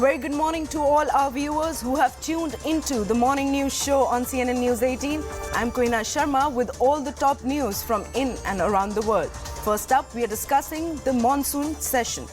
A very good morning to all our viewers who have tuned into the morning news show on CNN News 18. I'm Koina Sharma with all the top news from in and around the world. First up, we are discussing the monsoon session.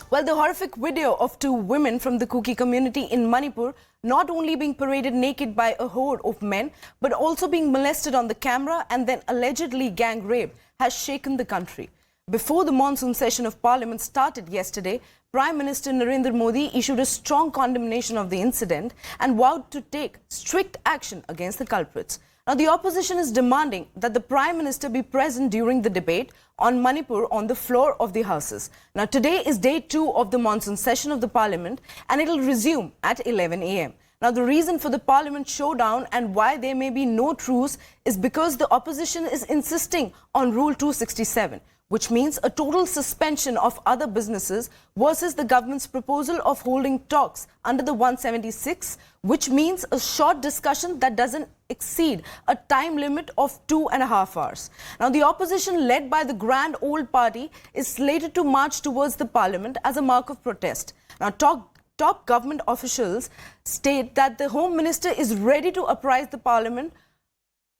Well, the horrific video of two women from the Kuki community in Manipur not only being paraded naked by a horde of men, but also being molested on the camera and then allegedly gang raped has shaken the country. Before the monsoon session of Parliament started yesterday, Prime Minister Narendra Modi issued a strong condemnation of the incident and vowed to take strict action against the culprits. Now, the opposition is demanding that the Prime Minister be present during the debate on Manipur on the floor of the Houses. Now, today is day 2 of the monsoon session of the Parliament and it will resume at 11 a.m. Now, the reason for the Parliament showdown and why there may be no truce is because the opposition is insisting on Rule 267. Which means a total suspension of other businesses versus the government's proposal of holding talks under the 176, which means a short discussion that doesn't exceed a time limit of 2.5 hours. Now, the opposition led by the Grand Old Party is slated to march towards the Parliament as a mark of protest. Now, top government officials state that the Home Minister is ready to apprise the Parliament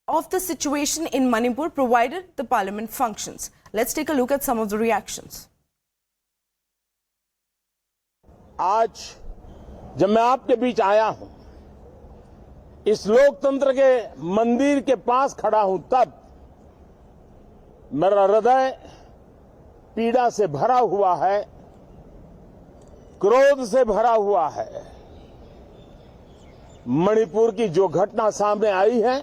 of the situation in Manipur provided the Parliament functions. Let's take a look at some of the reactions. आज जब मैं आपके बीच आया हूं, इस लोकतंत्र के मंदिर के पास खड़ा हूं, तब मेरा हृदय पीड़ा से भरा हुआ है, क्रोध से भरा हुआ है। मणिपुर की जो घटना सामने आई है,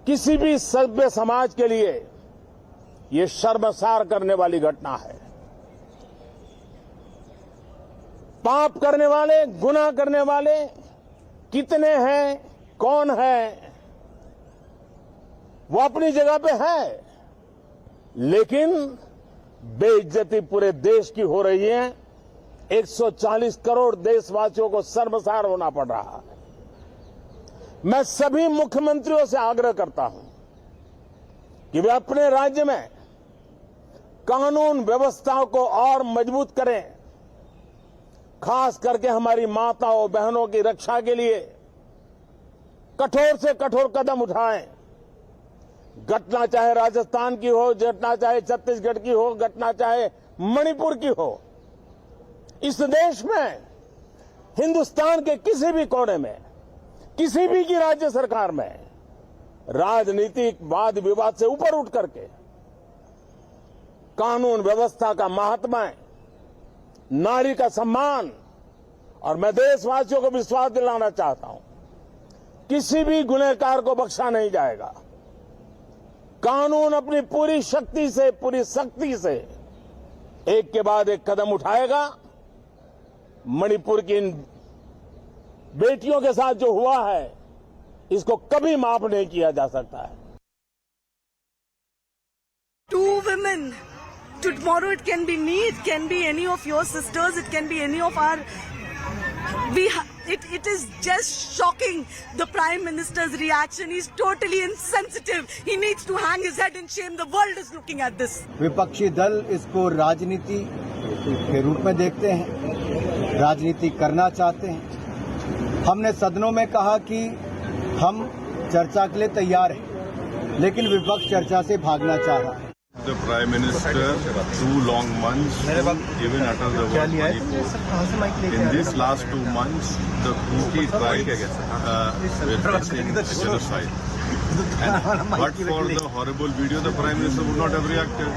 किसी भी सभ्य समाज के लिए ये शर्मसार करने वाली घटना है। पाप करने वाले, गुनाह करने वाले कितने हैं, कौन है, वो अपनी जगह पे है, लेकिन बेइज्जती पूरे देश की हो रही है। 140 करोड़ देशवासियों को शर्मसार होना पड़ रहा है। मैं सभी मुख्यमंत्रियों से आग्रह करता हूं कि वे अपने राज्य में कानून व्यवस्था को और मजबूत करें, खास करके हमारी माताओं बहनों की रक्षा के लिए कठोर से कठोर कदम उठाएं। घटना चाहे राजस्थान की हो, घटना चाहे छत्तीसगढ़ की हो, घटना चाहे मणिपुर की हो, इस देश में, हिंदुस्तान के किसी भी कोने में, किसी भी की राज्य सरकार में राजनीतिक वाद विवाद से ऊपर उठ करके कानून व्यवस्था का महात्मा, नारी का सम्मान, और मैं देशवासियों को विश्वास दिलाना चाहता हूं, किसी भी गुनहगार को बख्शा नहीं जाएगा। कानून अपनी पूरी शक्ति से, पूरी सख्ती से एक के बाद एक कदम उठाएगा। मणिपुर की इन बेटियों के साथ जो हुआ है, इसको कभी माफ नहीं किया जा सकता है। Two women. Tomorrow it can be me, it can be any of your sisters, it can be any of our. It is just shocking, the Prime Minister's reaction. He's totally insensitive. He needs to hang his head in shame. The world is looking at this. विपक्षी दल इसको राजनीति के रूप में देखते हैं, राजनीति करना चाहते हैं। हमने सदनों में कहा कि हम चर्चा के लिए तैयार हैं, लेकिन विपक्ष चर्चा से भागना चाह रहा है। The Prime Minister 2 long months to even utter the word Manipur. In these last 2 months, the Kuki tribe were facing genocide. And but for the horrible video, the Prime Minister would not have reacted.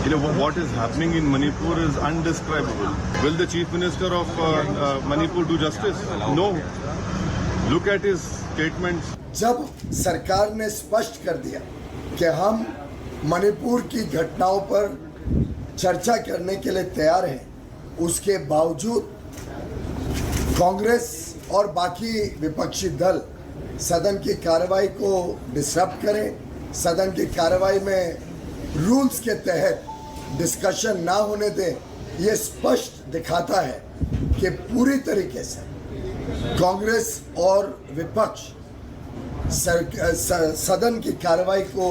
You know, what is happening in Manipur is undescribable. Will the Chief Minister of Manipur do justice? No. Look at his statements. जब सरकार ने स्पष्ट कर दिया कि हम मणिपुर की घटनाओं पर चर्चा करने के लिए तैयार हैं, उसके बावजूद कांग्रेस और बाकी विपक्षी दल सदन की कार्रवाई को डिस्टर्ब करें, सदन की कार्रवाई में रूल्स के तहत डिस्कशन ना होने दें, ये स्पष्ट दिखाता है कि पूरी तरीके से कांग्रेस और विपक्ष सदन की कार्रवाई को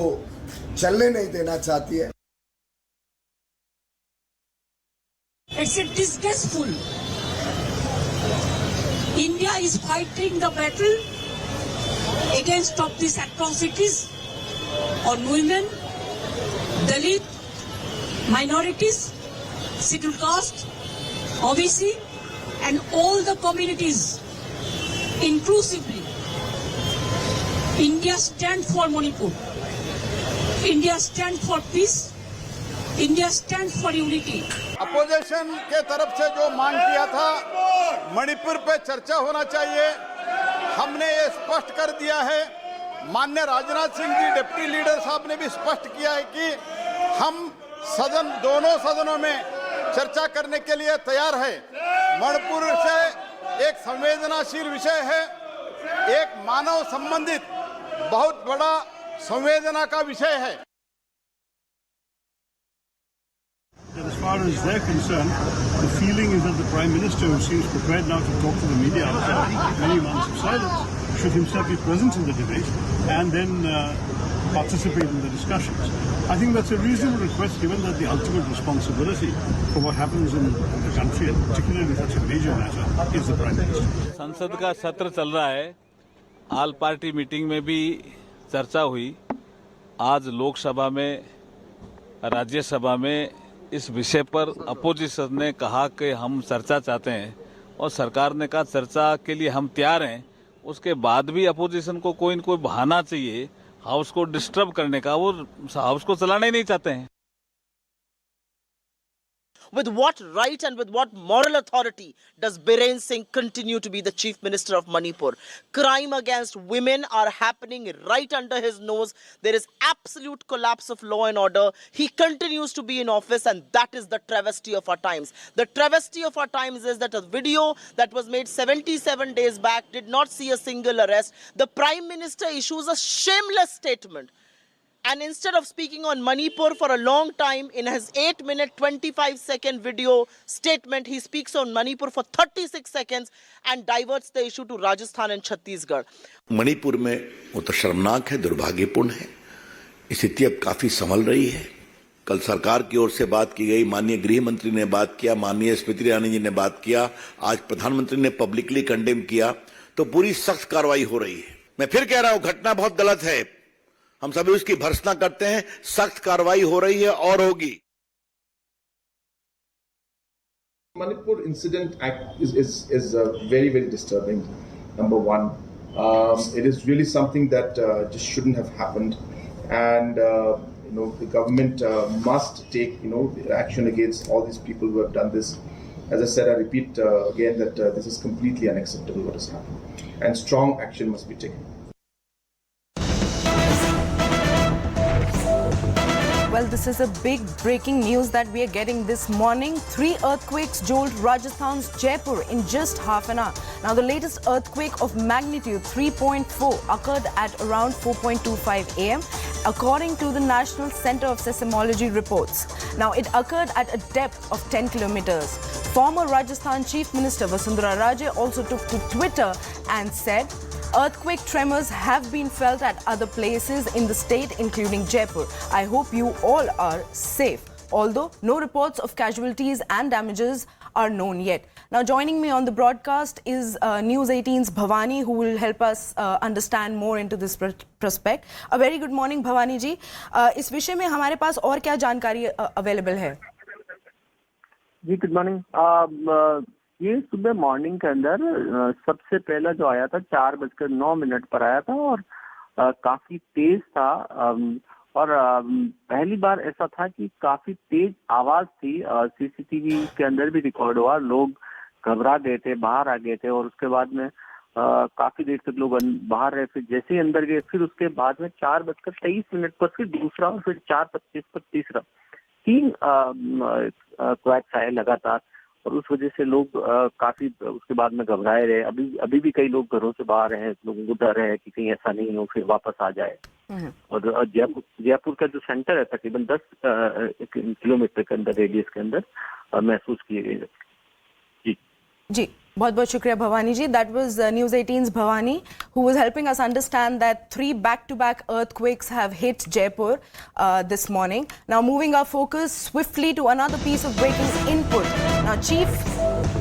चलने नहीं देना चाहती है। It's disgraceful. India is fighting the battle against of these atrocities on women, Dalit, minorities, scheduled caste, OBC, and all the communities inclusively. India stands for Manipur. India stands for peace. India stands for unity. Opposition के तरफ से जो मांग किया था मणिपुर पे चर्चा होना चाहिए, हमने ये स्पष्ट कर दिया है। माननीय राजनाथ सिंह जी डिप्टी लीडर साहब ने भी स्पष्ट किया है कि हम सदन दोनों सदनों में चर्चा करने के लिए तैयार है। मणिपुर से एक संवेदनशील विषय है, एक मानव संबंधित बहुत बड़ा संवेदना का विषय है। As far as they're concerned, the feeling is that the Prime Minister, who seems prepared now to talk to the media after many months of silence, should himself be present in the debate and then participate in the discussions. I think that's a reasonable request, given that the ultimate responsibility for what happens in the country, and particularly such a major matter, is the Prime Minister. संसद का सत्र चल रहा है। All party meeting में भी चर्चा हुई। आज लोकसभा में, राज्यसभा में इस विषय पर अपोजिशन ने कहा कि हम चर्चा चाहते हैं और सरकार ने कहा चर्चा के लिए हम तैयार हैं। उसके बाद भी अपोजिशन को कोई न कोई बहाना चाहिए हाउस को डिस्टर्ब करने का। वो हाउस को चलाना ही नहीं चाहते हैं। With what right and with what moral authority does Biren Singh continue to be the Chief Minister of Manipur? Crime against women are happening right under his nose. There is absolute collapse of law and order. He continues to be in office, and that is the travesty of our times. The travesty of our times is that a video that was made 77 days back did not see a single arrest. The Prime Minister issues a shameless statement. And instead of speaking on Manipur for a long time, in his 8-minute, 25-second video statement, he speaks on Manipur for 36 seconds and diverts the issue to Rajasthan and Chhattisgarh. Manipur में वो तो शर्मनाक है, दुर्भाग्यपूर्ण है। स्थिति अब काफी संभल रही है। कल सरकार की ओर से बात की गई, माननीय गृह मंत्री ने बात किया, माननीय स्मृति ईरानी जी ने बात किया, आज प्रधानमंत्री ने पब्लिकली कंडेम किया, तो पूरी सख्त कार्रवाई हो रही है। मैं फिर कह रहा हूं, घटना बहुत गलत है, हम सभी उसकी भर्त्सना करते हैं, सख्त कार्रवाई हो रही है और होगी। Manipur incident is very, very disturbing. Number one, it is really something that just shouldn't have happened, and the government must take action against all these people who have done this. As I said, I repeat again that this is completely unacceptable what has happened, and strong action must be taken. Well, this is a big breaking news that we are getting this morning. 3 earthquakes jolt Rajasthan's Jaipur in just half an hour. Now, the latest earthquake of magnitude 3.4 occurred at around 4:25 a.m. according to the National Center of Seismology reports. Now, it occurred at a depth of 10 kilometers. Former Rajasthan Chief Minister Vasundhara Raje also took to Twitter and said, earthquake tremors have been felt at other places in the state, including Jaipur. I hope you all are safe. Although no reports of casualties and damages are known yet. Now, joining me on the broadcast is News 18's Bhavani, who will help us understand more into this prospect. A very good morning, Bhavani ji. इस विषय में हमारे पास और क्या जानकारी available है? जी, good morning. ये सुबह मॉर्निंग के अंदर सबसे पहला जो आया था 4:09 पर आया था और काफी तेज था और पहली बार ऐसा था कि काफी तेज आवाज थी। सीसीटीवी के अंदर भी रिकॉर्ड हुआ, लोग घबरा गए थे, बाहर आ गए थे और उसके बाद में काफी देर तक लोग बाहर रहे। फिर जैसे ही अंदर गए, फिर उसके बाद में 4:23 पर फिर दूसरा और फिर 4:25 पर तीसरा, 3 क्वैक्स आए लगातार और उस वजह से लोग काफी उसके बाद में घबराए रहे। अभी भी कई लोग घरों से बाहर हैं, लोगों को डर है कि कहीं ऐसा नहीं हो फिर वापस आ जाए। और जयपुर का जो सेंटर है तकरीबन 10 किलोमीटर के अंदर रेडियस के अंदर महसूस किए गए। जी जी, बहुत बहुत शुक्रिया भवानी जी. That was News 18's Bhavani, who was helping us understand that 3 back-to-back earthquakes have hit Jaipur this morning. Now moving our focus swiftly to another piece of breaking input. Now Chief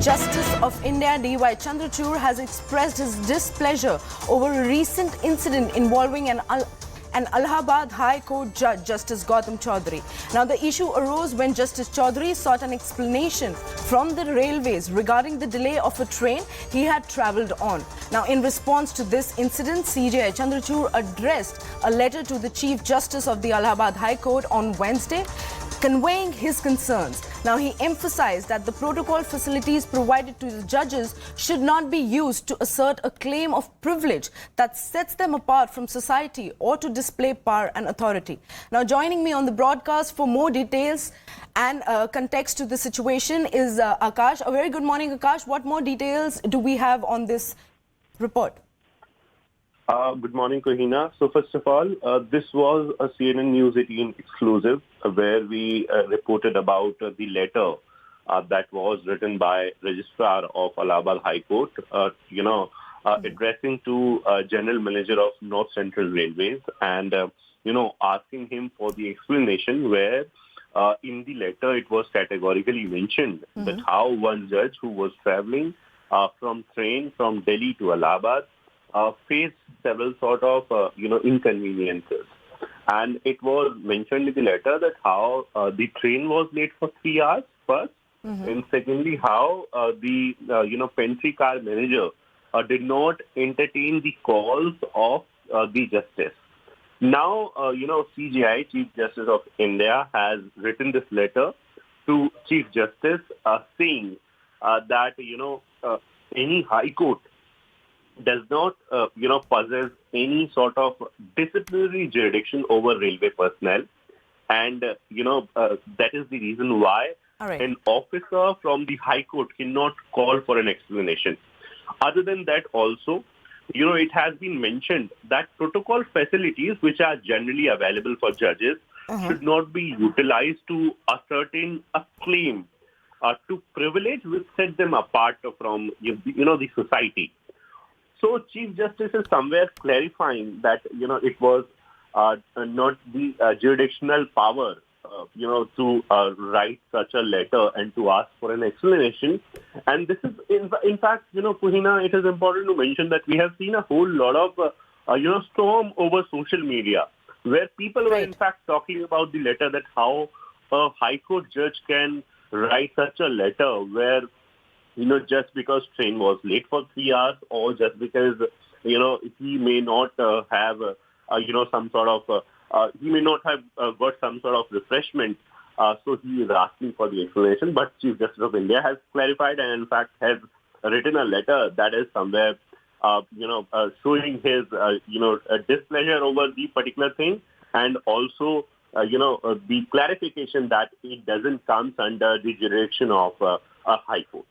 Justice of India D.Y. Chandrachud has expressed his displeasure over a recent incident involving an Allahabad High Court Judge, Justice Gautam Chaudhary. Now, the issue arose when Justice Chaudhary sought an explanation from the railways regarding the delay of a train he had travelled on. Now, in response to this incident, CJI Chandrachud addressed a letter to the Chief Justice of the Allahabad High Court on Wednesday, conveying his concerns. Now, he emphasized that the protocol facilities provided to the judges should not be used to assert a claim of privilege that sets them apart from society or to display power and authority. Now, joining me on the broadcast for more details and context to the situation is Akash. A very good morning, Akash. What more details do we have on this report? Good morning, Kohina. So first of all, this was a CNN News 18 exclusive where we reported about the letter that was written by Registrar of Allahabad High Court, addressing to General Manager of North Central Railways and, asking him for the explanation where in the letter it was categorically mentioned that how one judge who was traveling from train from Delhi to Allahabad faced several sort of, inconveniences. And it was mentioned in the letter that how the train was late for 3 hours first, and secondly, how the, pantry car manager did not entertain the calls of the justice. Now, CJI, Chief Justice of India, has written this letter to Chief Justice saying that, any High Court does not, possess any sort of disciplinary jurisdiction over railway personnel. And, that is the reason why an officer from the High Court cannot call for an explanation. Other than that also, it has been mentioned that protocol facilities which are generally available for judges should not be utilized to ascertain a claim to privilege which set them apart from, the society. So Chief Justice is somewhere clarifying that, it was not the jurisdictional power, to write such a letter and to ask for an explanation. And this is, in fact, Kohina, it is important to mention that we have seen a whole lot of, storm over social media where people were in fact talking about the letter that how a High Court judge can write such a letter where just because train was late for 3 hours or just because, he may not have, some sort of, he may not have got some sort of refreshment. So he is asking for the explanation. But Chief Justice of India has clarified and in fact has written a letter that is somewhere, showing his, displeasure over the particular thing and also, the clarification that it doesn't come under the jurisdiction of a High Court.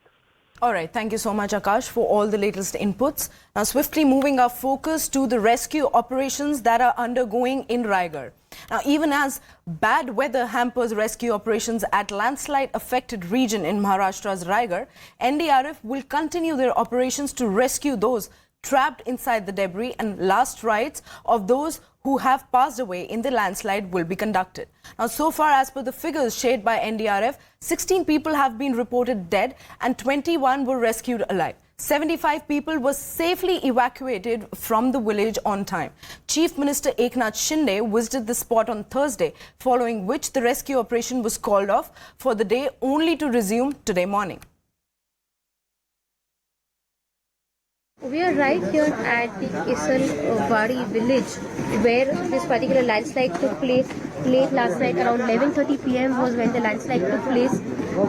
All right. Thank you so much, Akash, for all the latest inputs. Now, swiftly moving our focus to the rescue operations that are undergoing in Raigad. Now, even as bad weather hampers rescue operations at landslide-affected region in Maharashtra's Raigad, NDRF will continue their operations to rescue those trapped inside the debris, and last rites of those who have passed away in the landslide will be conducted. Now, so far, as per the figures shared by NDRF, 16 people have been reported dead and 21 were rescued alive. 75 people were safely evacuated from the village on time. Chief Minister Eknath Shinde visited the spot on Thursday, following which the rescue operation was called off for the day, only to resume today morning. We are right here at the Isalwadi village where this particular landslide took place late last night. Around 11:30 p.m. was when the landslide took place.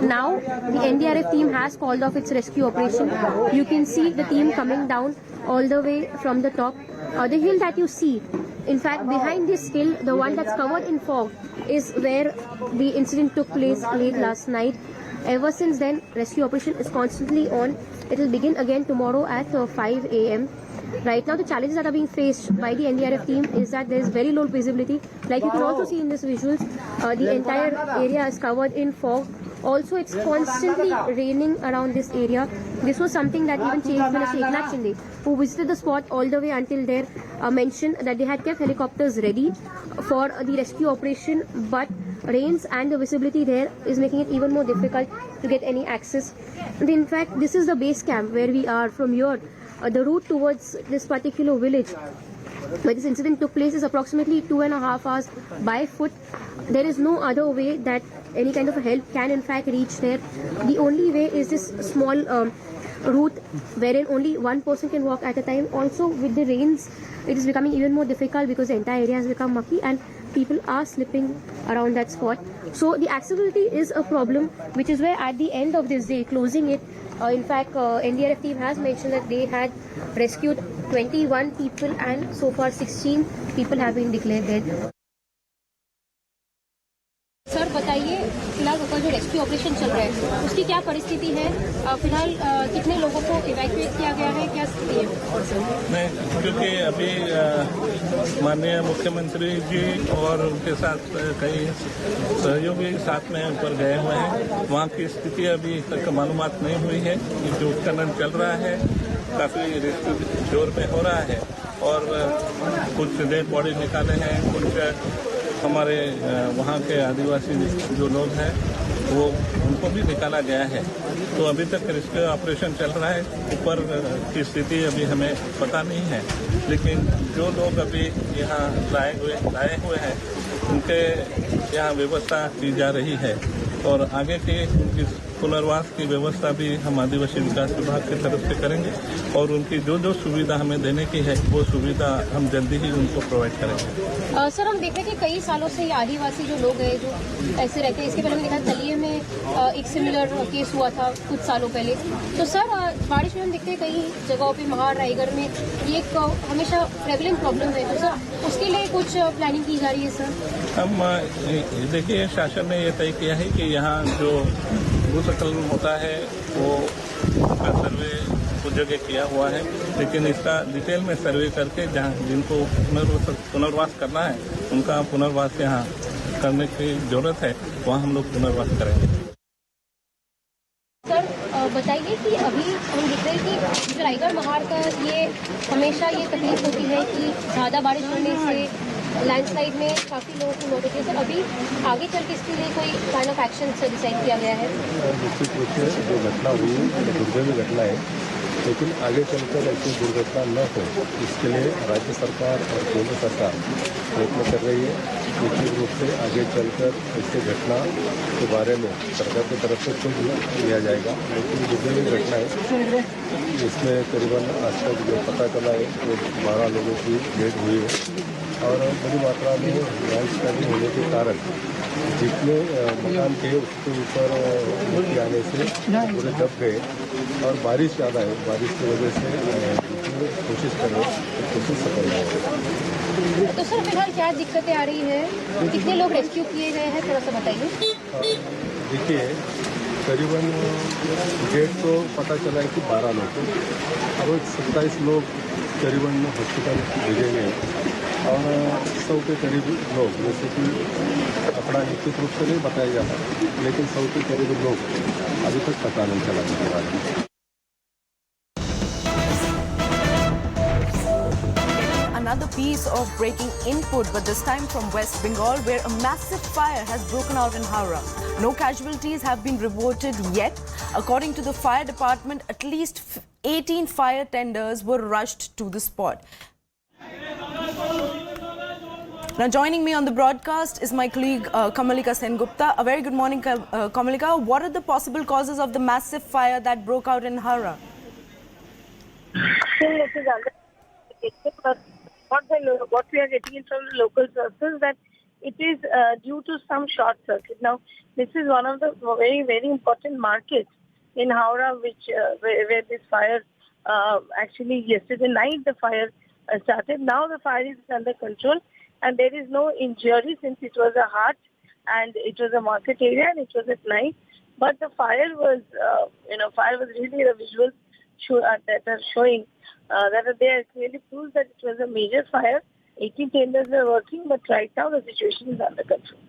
Now the NDRF team has called off its rescue operation. You can see the team coming down all the way from the top. The hill that you see, in fact behind this hill, the one that's covered in fog, is where the incident took place late last night. Ever since then, rescue operation is constantly on. It will begin again tomorrow at 5 a.m. Right now, the challenges that are being faced by the NDRF team is that there is very low visibility. Like you can also see in these visuals, the entire area is covered in fog. Also, it's constantly raining around this area. This was something that even Chief Minister Eknath Shinde, who visited the spot all the way until there, mentioned that they had kept helicopters ready for the rescue operation, but rains and the visibility there is making it even more difficult to get any access. And in fact, this is the base camp where we are from here. The route towards this particular village where this incident took place is approximately 2.5 hours by foot. There is no other way that any kind of help can in fact reach there. The only way is this small route wherein only one person can walk at a time. Also with the rains, it is becoming even more difficult because the entire area has become mucky and people are slipping around that spot. So the accessibility is a problem, which is where at the end of this day, closing it, in fact, NDRF team has mentioned that they had rescued 21 people and so far 16 people have been declared dead. Sir बताइए, फिलहाल ऊपर जो rescue operation चल रहा है उसकी क्या परिस्थिति है? फिलहाल कितने लोगों को इवैक्यूएट किया गया है, क्या स्थिति है? नहीं, क्योंकि अभी माननीय मुख्यमंत्री जी और उनके साथ कई सहयोगी साथ में ऊपर गए हुए हैं। वहाँ की स्थिति अभी तक मालूमात नहीं हुई है। जो उत्खनन चल रहा है काफ़ी रेस्क्यू जोर पे हो रहा है और कुछ डेड बॉडी निकाले हैं, कुछ हमारे वहाँ के आदिवासी जो लोग हैं वो उनको भी निकाला गया है। तो अभी तक रेस्क्यू ऑपरेशन चल रहा है। ऊपर की स्थिति अभी हमें पता नहीं है, लेकिन जो लोग अभी यहाँ लाए हुए हैं उनके यहाँ व्यवस्था की जा रही है और आगे की उनकी पुनर्वास की व्यवस्था भी हम आदिवासी विकास विभाग की तरफ से करेंगे और उनकी जो सुविधा हमें देने की है वो सुविधा हम जल्दी ही उनको प्रोवाइड करेंगे। सर हम देख रहे हैं कि कई सालों से ये आदिवासी जो लोग हैं जो ऐसे रहते हैं, इसके पहले हमने देखा तलिये में एक सिमिलर केस हुआ था कुछ सालों पहले। तो सर बारिश में हम देखते हैं कई जगहों पे महाड़ रायगढ़ में ये एक हमेशा प्रेवलेंट प्रॉब्लम है। तो सर उसके लिए कुछ प्लानिंग की जा रही है? सर हम देखिए, शासन ने ये तय किया है कि यहाँ जो भूस्खलन होता है वो का सर्वे कुछ जगह किया हुआ है, लेकिन इसका डिटेल में सर्वे करके जहाँ जिनको पुनर्वास करना है उनका पुनर्वास यहाँ करने की जरूरत है, वहाँ हम लोग पुनर्वास करेंगे। सर बताइए कि अभी हम देख रहे हैं कि रायगढ़ महाड़ का ये हमेशा ये तकलीफ होती है कि ज़्यादा बारिश होने से लैंडस्लाइड में काफ़ी लोगों की मौत होती है। सर अभी आगे चल के इसके लिए कोई काइंड ऑफ एक्शन से डिसाइड किया गया है? निश्चित रूप से जो घटना हुई दुर्दैवी घटना है, लेकिन आगे चलकर ऐसी दुर्घटना न हो इसके लिए राज्य सरकार और केंद्र सरकार प्रयत्न कर रही है। निश्चित रूप से आगे चलकर ऐसी घटना के बारे में सरकार की तरफ से कुछ लिया जाएगा, लेकिन दुर्दैवी घटना है इसमें करीबन आज तक जो पता चला है वो 12 लोगों की डेथ हुई है और बड़ी मात्रा में लैंडस्लाइडिंग होने के कारण जितने मकान थे उसके ऊपर मिट्टी आने से पूरे दब गए और बारिश ज़्यादा है। बारिश की वजह से कोशिश कर रहे हैं, कोशिश सफल नहीं है। तो सर फिलहाल क्या दिक्कतें आ रही है? कितने लोग रेस्क्यू किए गए हैं, थोड़ा सा बताइए। देखिए, करीबन डेट तो पता चला है कि 12 लोग, अब 27 लोग करीबन हॉस्पिटल भेजे गए और 100 के करीब लोग, जैसे कि आंकड़ा निश्चित रूप से नहीं बताया जाता, लेकिन 100 के करीब लोग अभी तक पता नहीं चला उनके बारे में। Another piece of breaking input, but this time from West Bengal, where a massive fire has broken out in Howrah. No casualties have been reported yet. According to the fire department, at least 18 fire tenders were rushed to the spot. Now joining me on the broadcast is my colleague Kamalika Sengupta. A very good morning, Kamalika. What are the possible causes of the massive fire that broke out in Howrah? What we are getting from the local sources that it is due to some short circuit. Now, this is one of the very, very important markets in Howrah, where this fire actually yesterday night the fire started. Now the fire is under control and there is no injury since it was a hut and it was a market area and it was at night. But the fire was, fire was really the visuals that are showing that are there clearly proves that it was a major fire. 18 tenders were working, but right now the situation is under control.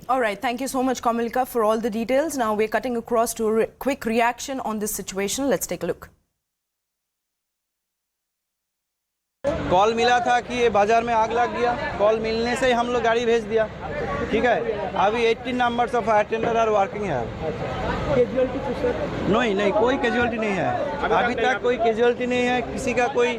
All right, thank you so much, Kamalika, for all the details. Now we're cutting across to a quick reaction on this situation. Let's take a look. Call मिला था कि ये बाजार में आग लग गया। Call मिलने से ही हम लोग गाड़ी भेज दिया। ठीक है। अभी 18 numbers of attender are working है। नहीं, कोई कैजुअलिटी नहीं है। अभी तक कोई कैजुअलिटी नहीं है, किसी का कोई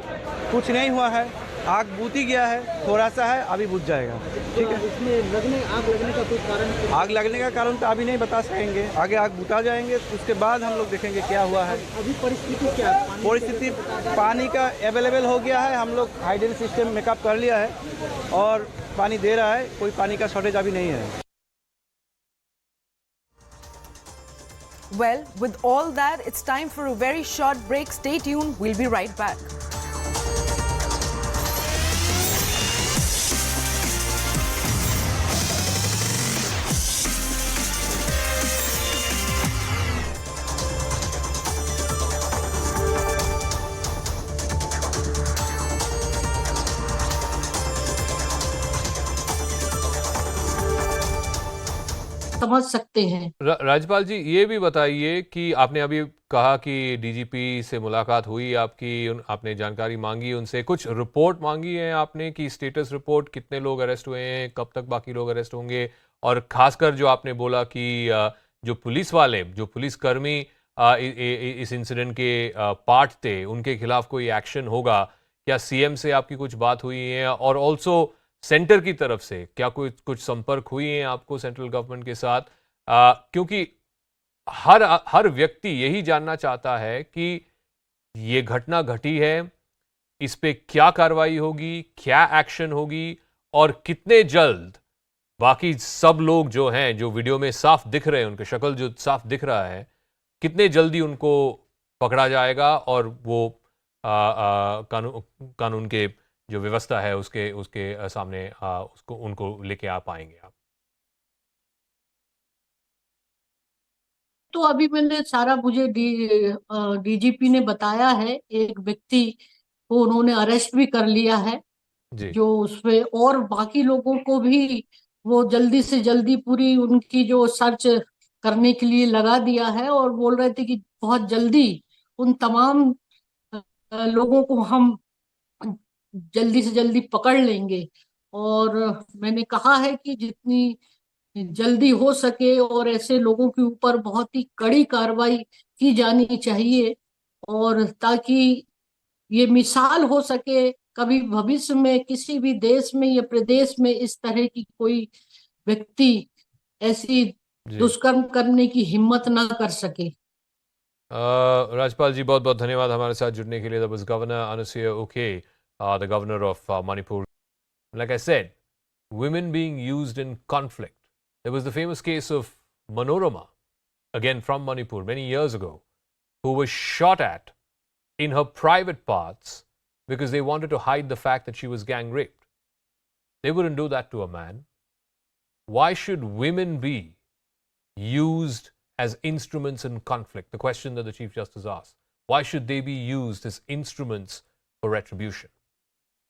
कुछ नहीं हुआ है। आग बुझी गया है, थोड़ा सा है, अभी बुझ जाएगा। ठीक है। इसमें आग लगने का कोई कारण? आग लगने का कारण तो अभी नहीं बता सकेंगे, आगे आग बुझा जाएंगे, उसके बाद हम लोग देखेंगे क्या हुआ है। अभी परिस्थिति क्या है? परिस्थिति पानी का अवेलेबल हो गया है, हम लोग हाइड्रेशन सिस्टम मेकअप कर लिया है और पानी दे रहा है, कोई पानी का शॉर्टेज अभी नहीं है। Well, with all that, it's time for a very short break. Stay tuned. We'll be right back. समझ सकते हैं। राज्यपाल जी, ये भी बताइए कि आपने अभी कहा कि डीजीपी से मुलाकात हुई आपकी, आपने जानकारी मांगी उनसे, कुछ रिपोर्ट मांगी है आपने कि स्टेटस रिपोर्ट, कितने लोग अरेस्ट हुए हैं, कब तक बाकी लोग अरेस्ट होंगे, और खासकर जो आपने बोला कि जो पुलिस वाले, जो पुलिसकर्मी इस इंसिडेंट के पार्ट थे, उनके खिलाफ कोई एक्शन होगा क्या? सीएम से आपकी कुछ बात हुई है? और ऑल्सो सेंटर की तरफ से क्या कुछ संपर्क हुई है आपको सेंट्रल गवर्नमेंट के साथ? क्योंकि हर व्यक्ति यही जानना चाहता है कि ये घटना घटी है, इस पे क्या कार्रवाई होगी, क्या एक्शन होगी, और कितने जल्द बाकी सब लोग जो हैं, जो वीडियो में साफ दिख रहे हैं, उनके शक्ल जो साफ दिख रहा है, कितने जल्दी उनको पकड़ा जाएगा और वो कानून के जो व्यवस्था है उसके सामने उनको लेके आ पाएंगे आप? तो अभी मैंने सारा, मुझे डीजीपी ने बताया है, एक व्यक्ति को उन्होंने अरेस्ट भी कर लिया है जो उसपे, और बाकी लोगों को भी वो जल्दी से जल्दी पूरी उनकी जो सर्च करने के लिए लगा दिया है, और बोल रहे थे कि बहुत जल्दी उन तमाम लोगों को हम जल्दी से जल्दी पकड़ लेंगे। और मैंने कहा है कि जितनी जल्दी हो सके और ऐसे लोगों के ऊपर बहुत ही कड़ी कार्रवाई की जानी चाहिए, और ताकि ये मिसाल हो सके, कभी भविष्य में किसी भी देश में या प्रदेश में इस तरह की कोई व्यक्ति ऐसी दुष्कर्म करने की हिम्मत ना कर सके। राज्यपाल जी, बहुत बहुत धन्यवाद हमारे साथ जुड़ने के लिए। दैट वाज गवर्नर अनुसुईया उके, the governor of Manipur. Like I said, women being used in conflict. There was the famous case of Manorama, again from Manipur, many years ago, who was shot at in her private parts because they wanted to hide the fact that she was gang raped. They wouldn't do that to a man. Why should women be used as instruments in conflict? The question that the Chief Justice asked. Why should they be used as instruments for retribution?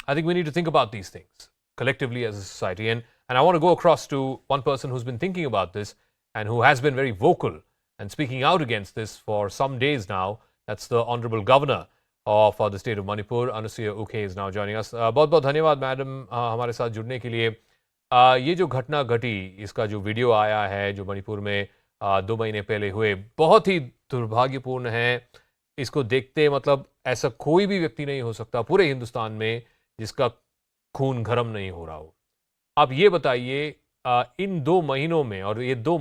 I think we need to think about these things collectively as a society. And I want to go across to one person who's been thinking about this and who has been very vocal and speaking out against this for some days now. That's the Honorable Governor of the state of Manipur. Anusuiya उके is now joining us. बहुत बहुत धन्यवाद madam हमारे साथ जुड़ने के लिए। ये जो घटना घटी, इसका जो वीडियो आया है जो मणिपुर में 2 महीने पहले हुए, बहुत ही दुर्भाग्यपूर्ण है। इसको देखते मतलब ऐसा कोई भी व्यक्ति नहीं हो सकता पूरे हिंदुस्तान में जिसका खून गरम नहीं हो रहा हो। आप ये बताइए, इन 2 महीनों में, और ये 2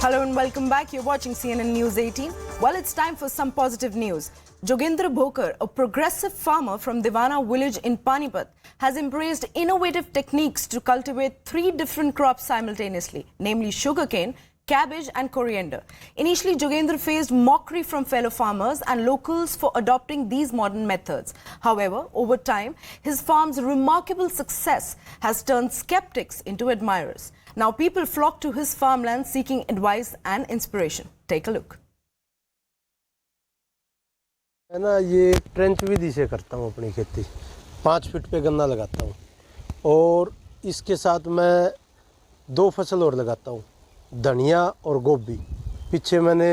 Hello and welcome back. You're watching CNN News 18. Well, it's time for some positive news. Jogendra Bhokar, a progressive farmer from Divana village in Panipat, has embraced innovative techniques to cultivate 3 different crops simultaneously, namely sugarcane, cabbage and coriander. Initially, Jogendra faced mockery from fellow farmers and locals for adopting these modern methods. However, over time, his farm's remarkable success has turned skeptics into admirers. Now people flock to his farmland seeking advice and inspiration. Take a look. है ना, ये trench विधि से करता हूँ अपनी खेती। 5 feet पे गन्ना लगाता हूँ और इसके साथ मैं 2 फसल और लगाता हूँ, धनिया और गोभी। पीछे मैंने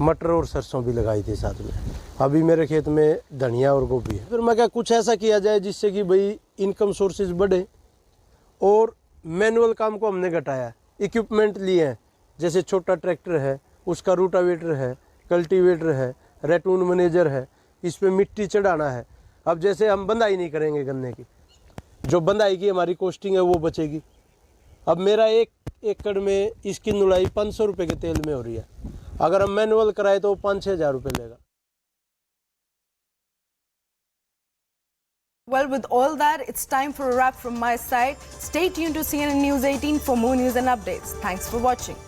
मटर और सरसों भी लगाई थी साथ में। अभी मेरे खेत में धनिया और गोभी है। फिर मैं क्या कुछ ऐसा किया जाए जिससे कि भाई इनकम सोर्सेज बढ़े, और मैनुअल काम को हमने घटाया। इक्विपमेंट लिए हैं, जैसे छोटा ट्रैक्टर है, उसका रूटावेटर है, कल्टीवेटर है, रेटून मैनेजर है, इस पे मिट्टी चढ़ाना है। अब जैसे हम बंधाई नहीं करेंगे गन्ने की, जो बंधाई की हमारी कॉस्टिंग है वो बचेगी। अब मेरा 1 एकड़ में इसकी नुड़ाई 500 रुपये के तेल में हो रही है, अगर हम मैनुअल कराए तो 5-6 हज़ार रुपये लेगा। Well, with all that, it's time for a wrap from my side. Stay tuned to CNN News 18 for more news and updates. Thanks for watching.